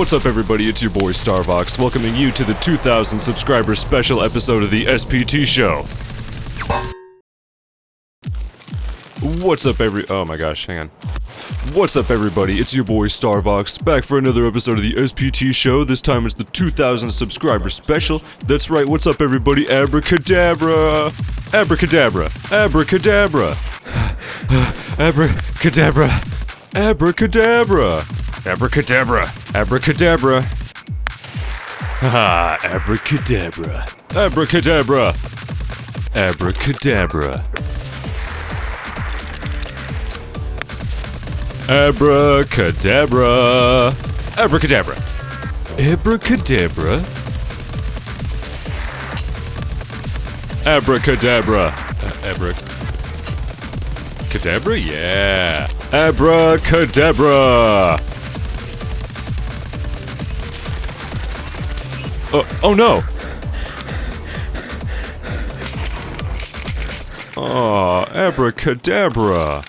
What's up everybody, it's your boy StarVox, welcoming you to the 2,000 subscriber special episode of the SPT Show. What's up oh my gosh, hang on. What's up everybody, it's your boy StarVox, back for another episode of the SPT Show. This time it's the 2,000 subscriber special. That's right, what's up everybody, Abracadabra! Abracadabra! Abracadabra! Abracadabra! Abracadabra! Abracadabra! Abracadabra! Haha, abracadabra! Abracadabra! Abracadabra! Abracadabra! Abracadabra! Abracadabra! Abracadabra! Abracadabra? Yeah! Abracadabra! Oh no! Oh, abracadabra!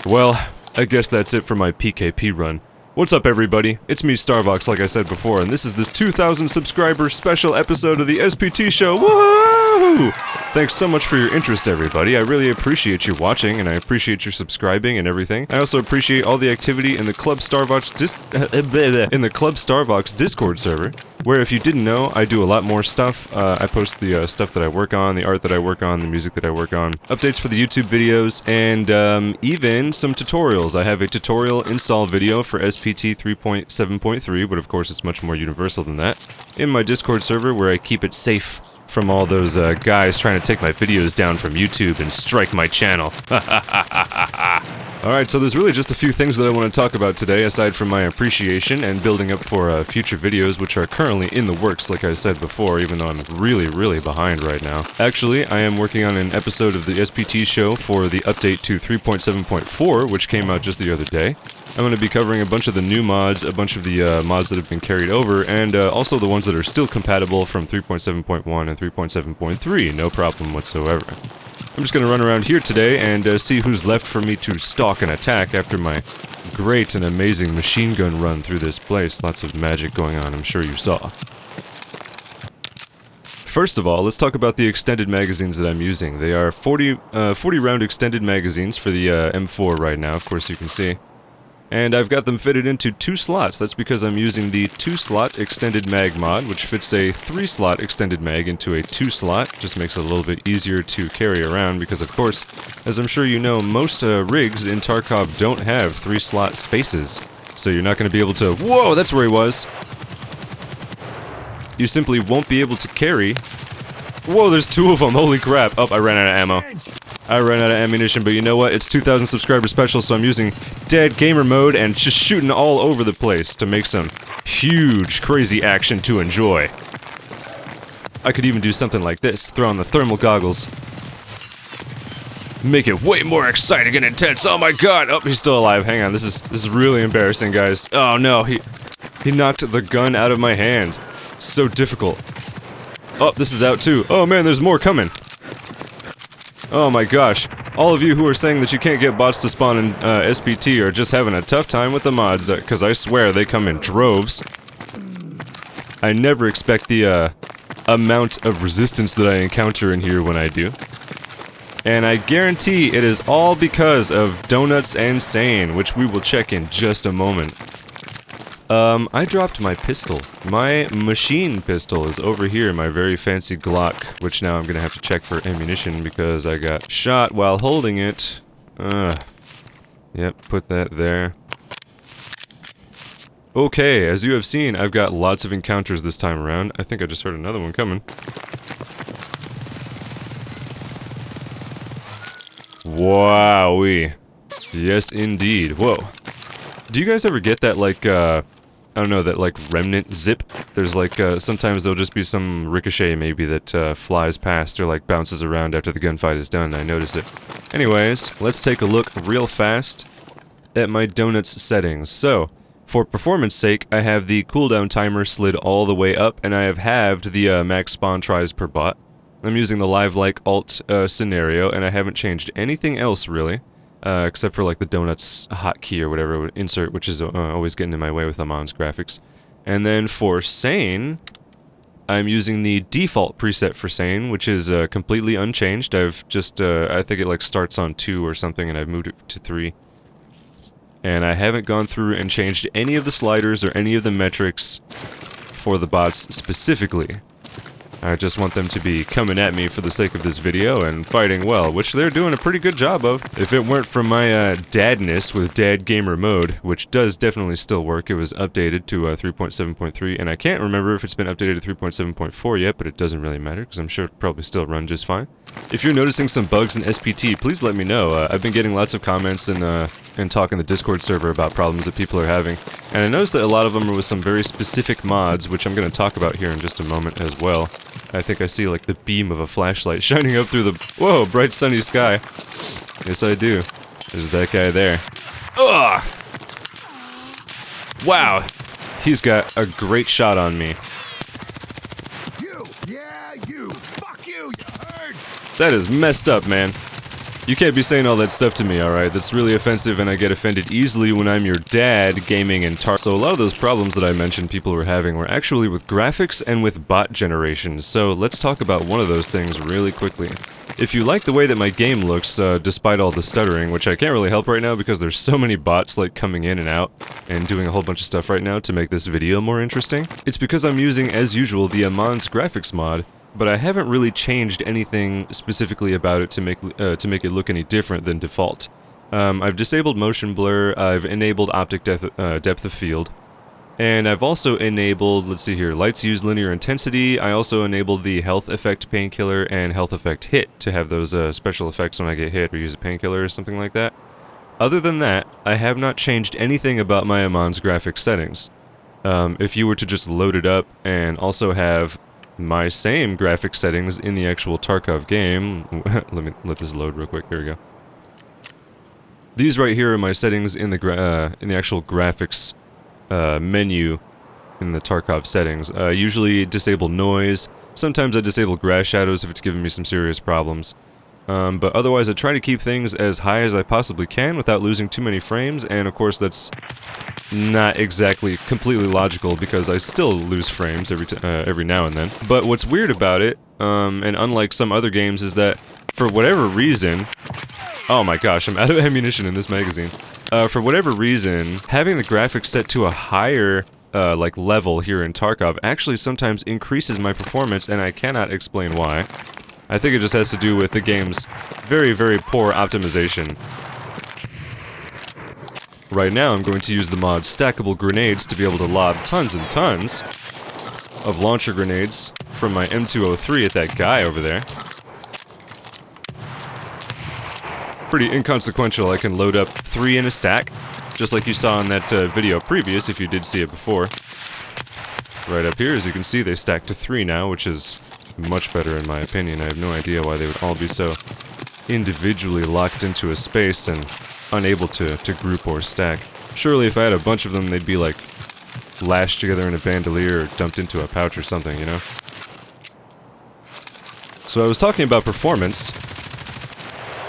Well, I guess that's it for my PKP run. What's up everybody? It's me StarVox like I said before, and this is the 2,000 subscriber special episode of the SPT Show. Woohoo! Thanks so much for your interest everybody. I really appreciate you watching, and I appreciate your subscribing and everything. I also appreciate all the activity in the Club StarVox Discord server, where if you didn't know, I do a lot more stuff. I post the stuff that I work on, the art that I work on, the music that I work on, updates for the YouTube videos, and even some tutorials. I have a tutorial install video for SPT 3.7.3, but of course it's much more universal than that, in my Discord server where I keep it safe from all those guys trying to take my videos down from YouTube and strike my channel. Alright, so there's really just a few things that I want to talk about today, aside from my appreciation and building up for future videos, which are currently in the works, like I said before, even though I'm really behind right now. Actually, I am working on an episode of the SPT Show for the update to 3.7.4, which came out just the other day. I'm going to be covering a bunch of the new mods, a bunch of the mods that have been carried over, and also the ones that are still compatible from 3.7.1 and 3.7.3, no problem whatsoever. I'm just gonna run around here today and see who's left for me to stalk and attack after my great and amazing machine gun run through this place. Lots of magic going on, I'm sure you saw. First of all, let's talk about the extended magazines that I'm using. They are 40 round extended magazines for the M4 right now, of course you can see. And I've got them fitted into 2 slots. That's because I'm using the 2-slot extended mag mod, which fits a 3-slot extended mag into a 2-slot. Just makes it a little bit easier to carry around because, of course, as I'm sure you know, most rigs in Tarkov don't have 3-slot spaces. So you're not going to be able to— whoa, that's where he was! You simply won't be able to carry— whoa, there's 2 of them, holy crap! Oh, I ran out of ammo. I ran out of ammunition, but you know what? It's 2,000 subscriber special, so I'm using dead gamer mode and just shooting all over the place to make some huge, crazy action to enjoy. I could even do something like this, throw on the thermal goggles. Make it way more exciting and intense. Oh my god! Oh, he's still alive. Hang on, this is really embarrassing, guys. Oh no, he knocked the gun out of my hand. So difficult. Oh, this is out too. Oh man, there's more coming. Oh my gosh. All of you who are saying that you can't get bots to spawn in SPT are just having a tough time with the mods, because I swear they come in droves. I never expect the amount of resistance that I encounter in here when I do. And I guarantee it is all because of Donuts and SAIN, which we will check in just a moment. I dropped my pistol. My machine pistol is over here, my very fancy Glock, which now I'm gonna have to check for ammunition because I got shot while holding it. Yep, put that there. Okay, as you have seen, I've got lots of encounters this time around. I think I just heard another one coming. Wowee. Yes, indeed. Whoa. Do you guys ever get that, like, I don't know, that, like, remnant zip? There's, like, sometimes there'll just be some ricochet, maybe, that, flies past or, like, bounces around after the gunfight is done. I notice it. Anyways, let's take a look real fast at my Donuts settings. So, for performance sake, I have the cooldown timer slid all the way up, and I have halved the, max spawn tries per bot. I'm using the live-like alt, scenario, and I haven't changed anything else, really. except for like the donuts hotkey or whatever it would insert, which is always getting in my way with Amands graphics. And then for SAIN, I'm using the default preset for SAIN, which is completely unchanged. I've just, I think it like starts on 2 or something, and I've moved it to 3. And I haven't gone through and changed any of the sliders or any of the metrics for the bots specifically. I just want them to be coming at me for the sake of this video and fighting well, which they're doing a pretty good job of. If it weren't for my dadness with Dad Gamer Mode, which does definitely still work, it was updated to 3.7.3, and I can't remember if it's been updated to 3.7.4 yet, but it doesn't really matter, because I'm sure it'll probably still run just fine. If you're noticing some bugs in SPT, please let me know. I've been getting lots of comments and talk in the Discord server about problems that people are having, and I noticed that a lot of them are with some very specific mods, which I'm going to talk about here in just a moment as well. I think I see like the beam of a flashlight shining up through the, whoa, bright sunny sky. Yes, I do. There's that guy there. Ugh! Wow, he's got a great shot on me. You, fuck you heard? That is messed up, man. You can't be saying all that stuff to me, alright? That's really offensive, and I get offended easily when I'm your dad gaming in Tarkov. So a lot of those problems that I mentioned people were having were actually with graphics and with bot generation. So let's talk about one of those things really quickly. If you like the way that my game looks, despite all the stuttering, which I can't really help right now because there's so many bots like coming in and out and doing a whole bunch of stuff right now to make this video more interesting, it's because I'm using, as usual, the Amands graphics mod, but I haven't really changed anything specifically about it to make it look any different than default. I've disabled motion blur, I've enabled optic depth of field, and I've also enabled, let's see here, lights use linear intensity. I also enabled the health effect painkiller and health effect hit to have those special effects when I get hit or use a painkiller or something like that. Other than that, I have not changed anything about my Amands graphics settings. If you were to just load it up and also have my same graphic settings in the actual Tarkov game. let this load real quick. Here we go. These right here are my settings in the actual graphics menu in the Tarkov settings. Usually disable noise. Sometimes I disable grass shadows if it's giving me some serious problems. But otherwise I try to keep things as high as I possibly can without losing too many frames, and of course that's not exactly completely logical because I still lose frames every now and then. But what's weird about it, and unlike some other games, is that for whatever reason, oh my gosh, I'm out of ammunition in this magazine. For whatever reason, having the graphics set to a higher like level here in Tarkov actually sometimes increases my performance, and I cannot explain why. I think it just has to do with the game's very, very poor optimization. Right now, I'm going to use the mod Stackable Grenades to be able to lob tons and tons of launcher grenades from my M203 at that guy over there. Pretty inconsequential. I can load up 3 in a stack, just like you saw in that video previous, if you did see it before. Right up here, as you can see, they stack to 3 now, which is much better in my opinion. I have no idea why they would all be so individually locked into a space and unable to group or stack. Surely if I had a bunch of them, they'd be like lashed together in a bandolier or dumped into a pouch or something, you know? So I was talking about performance,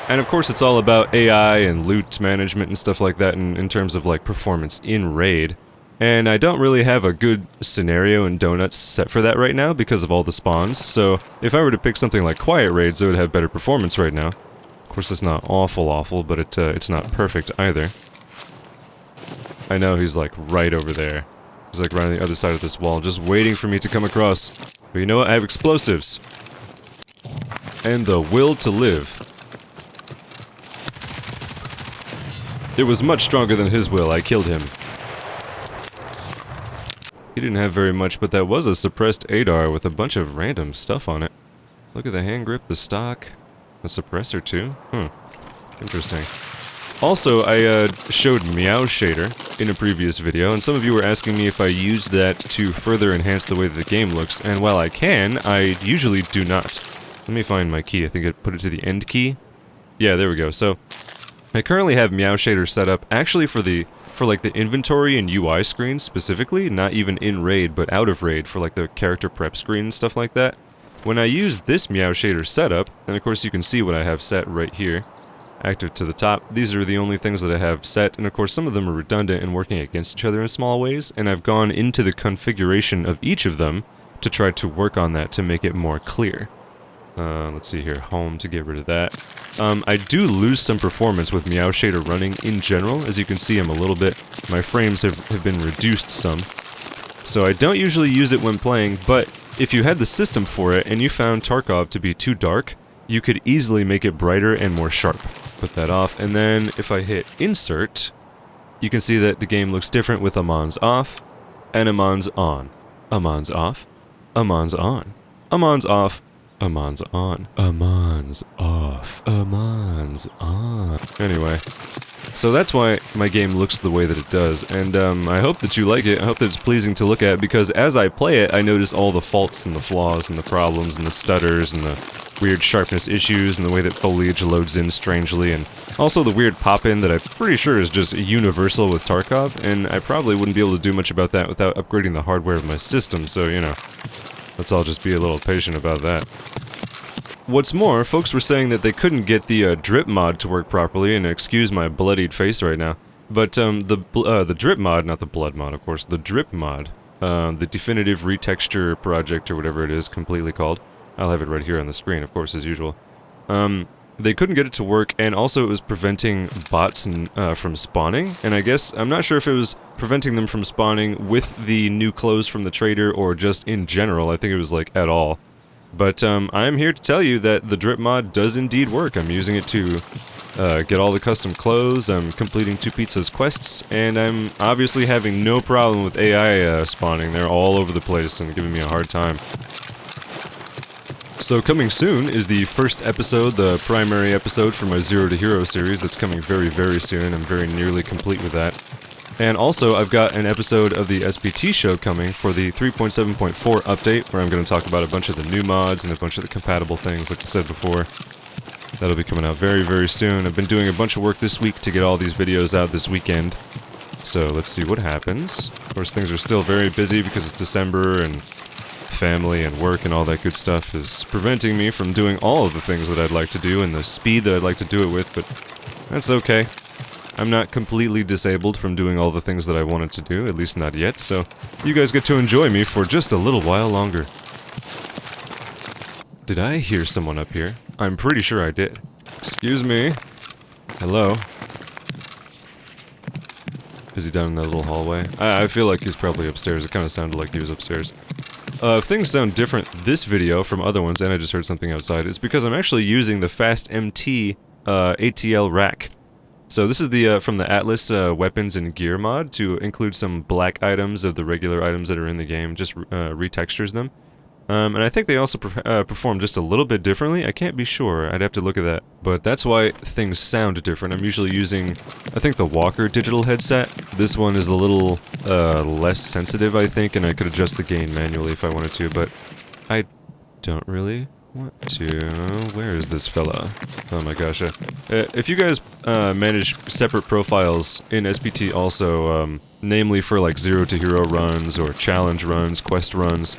and of course it's all about AI and loot management and stuff like that in terms of like performance in raid. And I don't really have a good scenario in Donuts set for that right now because of all the spawns, so if I were to pick something like Quiet Raids, it would have better performance right now. Of course it's not awful, but it's not perfect either. I know he's like right over there. He's like right on the other side of this wall, just waiting for me to come across. But you know what? I have explosives. And the will to live. It was much stronger than his will. I killed him. He didn't have very much, but that was a suppressed ADAR with a bunch of random stuff on it. Look at the hand grip, the stock, a suppressor too. Interesting. Also, I showed Meowshader in a previous video, and some of you were asking me if I used that to further enhance the way that the game looks, and while I can, I usually do not. Let me find my key. I think I put it to the end key. Yeah, there we go. So, I currently have Meowshader set up actually for like the inventory and UI screens specifically, not even in raid, but out of raid for like the character prep screen and stuff like that. When I use this Meowshader setup, and of course you can see what I have set right here, active to the top. These are the only things that I have set, and of course some of them are redundant and working against each other in small ways, and I've gone into the configuration of each of them to try to work on that to make it more clear. Let's see here, home to get rid of that. I do lose some performance with Meowshader running in general. As you can see, I'm a little bit, my frames have been reduced some. So I don't usually use it when playing, but if you had the system for it and you found Tarkov to be too dark, you could easily make it brighter and more sharp. Put that off, and then if I hit insert, you can see that the game looks different with Amands off and Amands on. Amands off, Amands on, Amands off, Amands on, Amands off, Amands on. Anyway, so that's why my game looks the way that it does, and I hope that you like it. I hope that it's pleasing to look at, because as I play it, I notice all the faults and the flaws and the problems and the stutters and the weird sharpness issues and the way that foliage loads in strangely, and also the weird pop-in that I'm pretty sure is just universal with Tarkov, and I probably wouldn't be able to do much about that without upgrading the hardware of my system, so, you know, let's all just be a little patient about that. What's more, folks were saying that they couldn't get the D.R.I.P mod to work properly, and excuse my bloodied face right now, but the D.R.I.P mod, not the blood mod of course, the D.R.I.P mod, the definitive retexture project or whatever it is completely called, I'll have it right here on the screen of course as usual, they couldn't get it to work, and also it was preventing bots from spawning, and I guess, I'm not sure if it was preventing them from spawning with the new clothes from the trader or just in general. I think it was like at all. But I'm here to tell you that the D.R.I.P mod does indeed work. I'm using it to get all the custom clothes, I'm completing 2 pizzas quests, and I'm obviously having no problem with AI spawning. They're all over the place and giving me a hard time. So coming soon is the first episode, the primary episode for my Zero to Hero series. That's coming very, very soon. I'm very nearly complete with that. And also, I've got an episode of the SPT Show coming for the 3.7.4 update, where I'm going to talk about a bunch of the new mods and a bunch of the compatible things, like I said before. That'll be coming out very, very soon. I've been doing a bunch of work this week to get all these videos out this weekend. So let's see what happens. Of course, things are still very busy because it's December, and family and work and all that good stuff is preventing me from doing all of the things that I'd like to do and the speed that I'd like to do it with, but that's okay. I'm not completely disabled from doing all the things that I wanted to do, at least not yet, so you guys get to enjoy me for just a little while longer. Did I hear someone up here? I'm pretty sure I did. Excuse me. Hello? Is he down in that little hallway? I feel like he's probably upstairs. It kind of sounded like he was upstairs. If things sound different this video from other ones, and I just heard something outside, it's because I'm actually using the Fast MT ATL rack. So this is the from the Atlas weapons and gear mod to include some black items of the regular items that are in the game, just retextures them. And I think they also perform just a little bit differently. I can't be sure, I'd have to look at that. But that's why things sound different. I'm usually using, I think, the Walker digital headset. This one is a little less sensitive, I think, and I could adjust the gain manually if I wanted to, but I don't really want to. Where is this fella? Oh my gosh. If you guys manage separate profiles in SPT also, namely for like Zero to Hero runs or challenge runs, quest runs,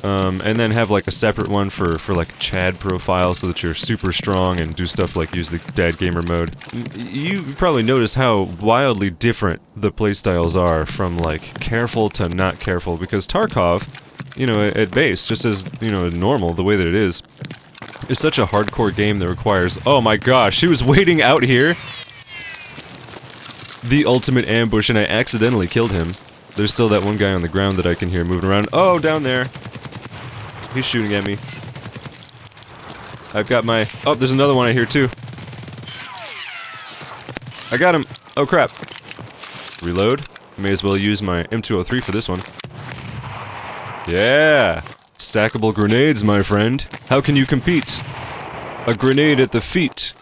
and then have like a separate one for like Chad profile so that you're super strong and do stuff like use the dad gamer mode. You probably notice how wildly different the playstyles are from like careful to not careful, because Tarkov, you know, at base, just as, you know, normal, the way that it is such a hardcore game that requires— oh my gosh, he was waiting out here! The ultimate ambush, and I accidentally killed him. There's still that one guy on the ground that I can hear moving around. Oh, down there! He's shooting at me. I've got my— oh, there's another one I hear too. I got him! Oh crap. Reload. May as well use my M203 for this one. Yeah! Stackable grenades, my friend. How can you compete? A grenade at the feet.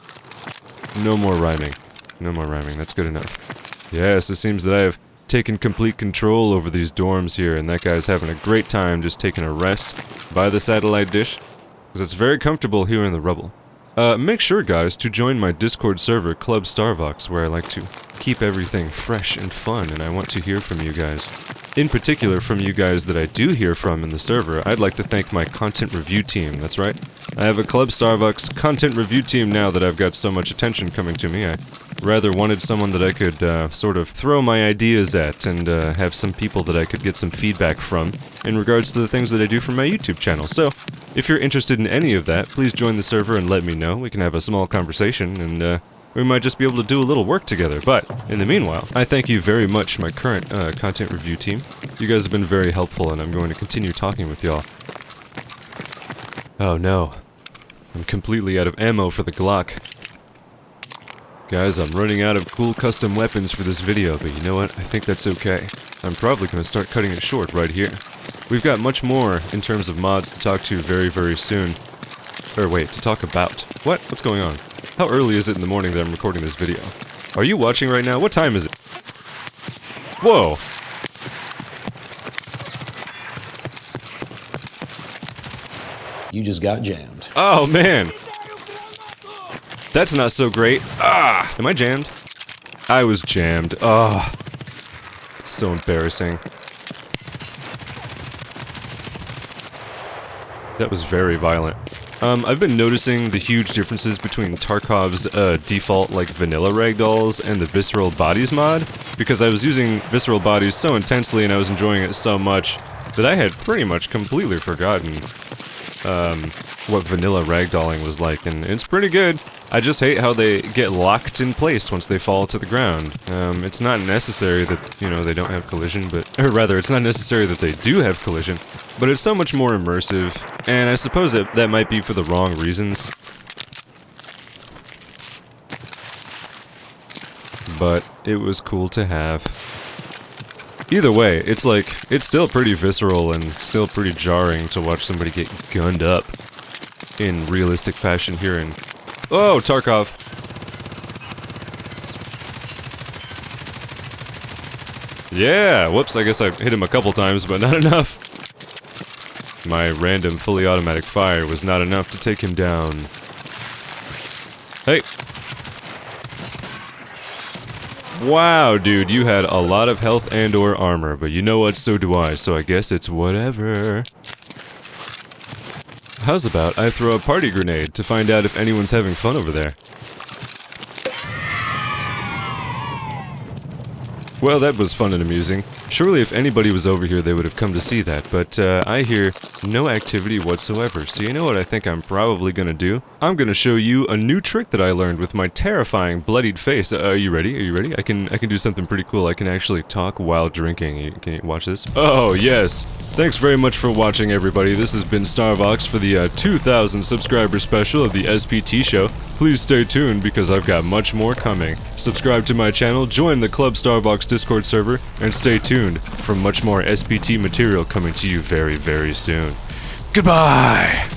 No more rhyming. No more rhyming, that's good enough. Yes, it seems that I have taken complete control over these dorms here, and that guy's having a great time just taking a rest by the satellite dish, because it's very comfortable here in the rubble. Make sure, guys, to join my Discord server, Club StarVox, where I like to keep everything fresh and fun, and I want to hear from you guys. In particular, from you guys that I do hear from in the server, I'd like to thank my content review team. That's right. I have a Club StarVox content review team now that I've got so much attention coming to me. I rather wanted someone that I could sort of throw my ideas at and have some people that I could get some feedback from in regards to the things that I do for my YouTube channel. So, if you're interested in any of that, please join the server and let me know. We can have a small conversation and we might just be able to do a little work together. But, in the meanwhile, I thank you very much, my current content review team. You guys have been very helpful and I'm going to continue talking with y'all. Oh no. I'm completely out of ammo for the Glock. Guys, I'm running out of cool custom weapons for this video, but you know what? I think that's okay. I'm probably going to start cutting it short right here. We've got much more in terms of mods to talk to very, very soon. Or wait, to talk about. What? What's going on? How early is it in the morning that I'm recording this video? Are you watching right now? What time is it? Whoa! You just got jammed. Oh, man! That's not so great. Ah! Am I jammed? I was jammed. Ah! It's so embarrassing. That was very violent. I've been noticing the huge differences between Tarkov's default, like, vanilla ragdolls and the Visceral Bodies mod, because I was using Visceral Bodies so intensely and I was enjoying it so much that I had pretty much completely forgotten what vanilla ragdolling was like, and it's pretty good. I just hate how they get locked in place once they fall to the ground. It's not necessary that, you know, they don't have collision, or rather, it's not necessary that they do have collision, but it's so much more immersive, and I suppose that might be for the wrong reasons. But it was cool to have. Either way, it's like, it's still pretty visceral and still pretty jarring to watch somebody get gunned up in realistic fashion here in... Oh, Tarkov! Yeah! Whoops, I guess I hit him a couple times, but not enough. My random fully automatic fire was not enough to take him down. Hey! Wow, dude, you had a lot of health and or armor, but you know what, so do I, so I guess it's whatever. How's about I throw a party grenade to find out if anyone's having fun over there? Well, that was fun and amusing. Surely if anybody was over here, they would have come to see that, but I hear no activity whatsoever, so you know what I think I'm probably gonna do? I'm gonna show you a new trick that I learned with my terrifying bloodied face. Are you ready? Are you ready? I can do something pretty cool. I can actually talk while drinking. Can you watch this? Oh, yes! Thanks very much for watching, everybody. This has been StarVox for the 2,000 subscriber special of the SPT Show. Please stay tuned because I've got much more coming. Subscribe to my channel, join the Club StarVox Discord server, and stay tuned for much more SPT material coming to you very, very soon. Goodbye!